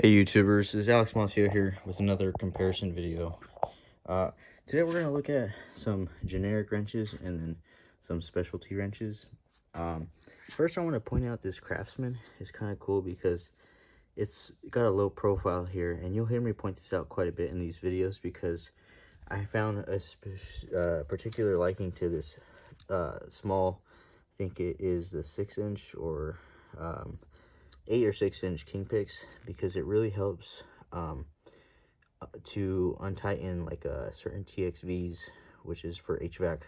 Hey YouTubers, this is Alex Monsieur here with another comparison video. Today we're going to look at some generic wrenches and then some specialty wrenches. First I want to point out this Craftsman is kind of cool because it's got a low profile here, and you'll hear me point this out quite a bit in these videos because I found a particular liking to this small, I think it is the 6-inch or 8 or 6-inch KNIPEX, because it really helps to untighten like certain TXVs, which is for HVAC,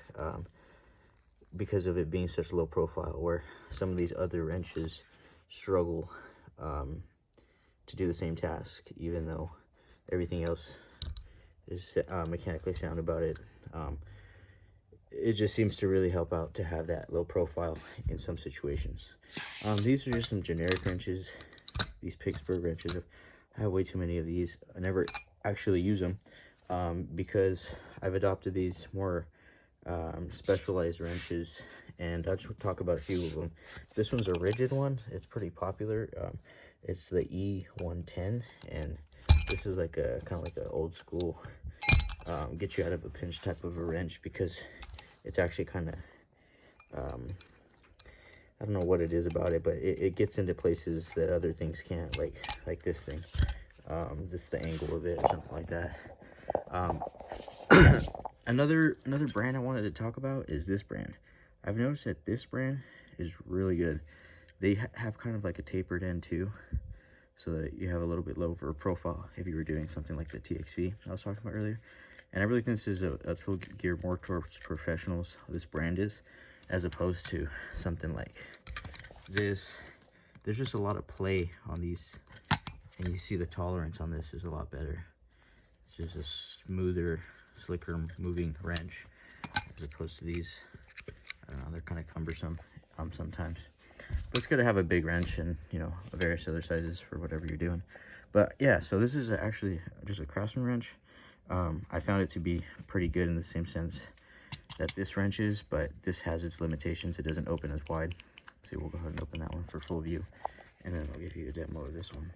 because of it being such low profile, where some of these other wrenches struggle to do the same task, even though everything else is mechanically sound about it. It just seems to really help out to have that low profile in some situations. These are just some generic wrenches. These Pittsburgh wrenches, I have way too many of these. I never actually use them because I've adopted these more specialized wrenches, and I'll just talk about a few of them. This one's a Ridgid one. It's pretty popular. It's the E-110, and this is like a kind of like an old school get you out of a pinch type of a wrench, because it's actually kind of I don't know what it is about it, but it gets into places that other things can't, like this thing. This is the angle of it or something like that. Another brand I wanted to talk about is this brand. I've noticed that this brand is really good. They have kind of like a tapered end too, so that you have a little bit lower profile if you were doing something like the TXV I was talking about earlier. And I really think this is a tool geared more towards professionals, this brand is, as opposed to something like this. There's just a lot of play on these, and you see the tolerance on this is a lot better. It's just a smoother, slicker moving wrench, as opposed to these. I don't know, they're kind of cumbersome sometimes. But it's good to have a big wrench and, you know, various other sizes for whatever you're doing. But yeah, so this is actually just a Craftsman wrench. I found it to be pretty good in the same sense that this wrench is, but this has its limitations. It doesn't open as wide. So we'll go ahead and open that one for full view, and then I'll give you a demo of this one.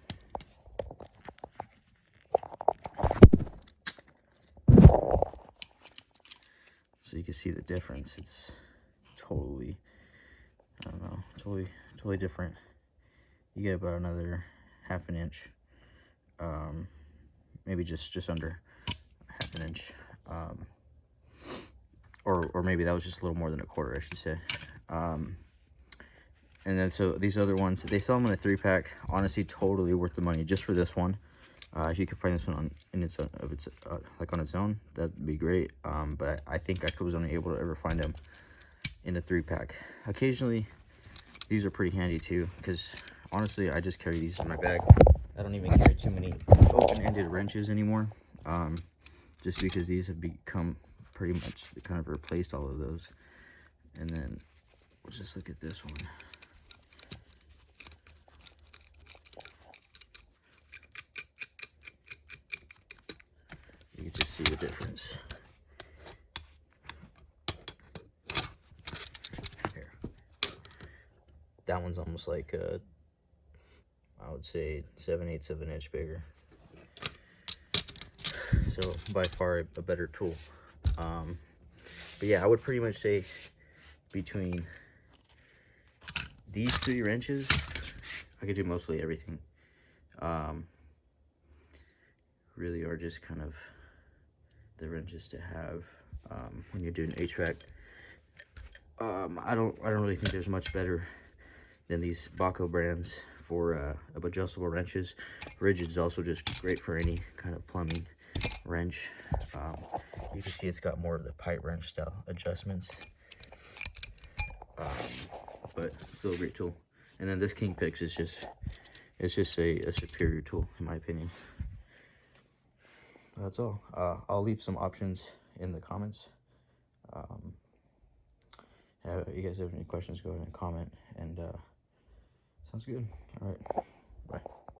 So you can see the difference. It's totally, I don't know, totally different. You get about another half an inch, maybe just under half an inch, or maybe that was just a little more than a quarter, I should say. And then so these other ones, they sell them in a 3-pack. Honestly, totally worth the money just for this one. If you could find this one like on its own, that'd be great. But I think I was only able to ever find them in a 3-pack. Occasionally, these are pretty handy too, because honestly, I just carry these in my bag. I don't even carry too many open-ended wrenches anymore, just because these have become pretty much kind of replaced all of those. And then let's just look at this one. You can just see the difference. Here. That one's almost like I would say 7/8 of an inch bigger. So by far a better tool. But yeah, I would pretty much say between these 3 wrenches, I could do mostly everything. Really are just kind of the wrenches to have when you're doing HVAC. I don't really think there's much better than these Bahco brands for adjustable wrenches. Ridgid is also just great for any kind of plumbing wrench. You can see it's got more of the pipe wrench style adjustments, but still a great tool. And then this KNIPEX is just a superior tool in my opinion. That's all. I'll leave some options in the comments. If you guys have any questions, go ahead and comment. And sounds good. All right, bye.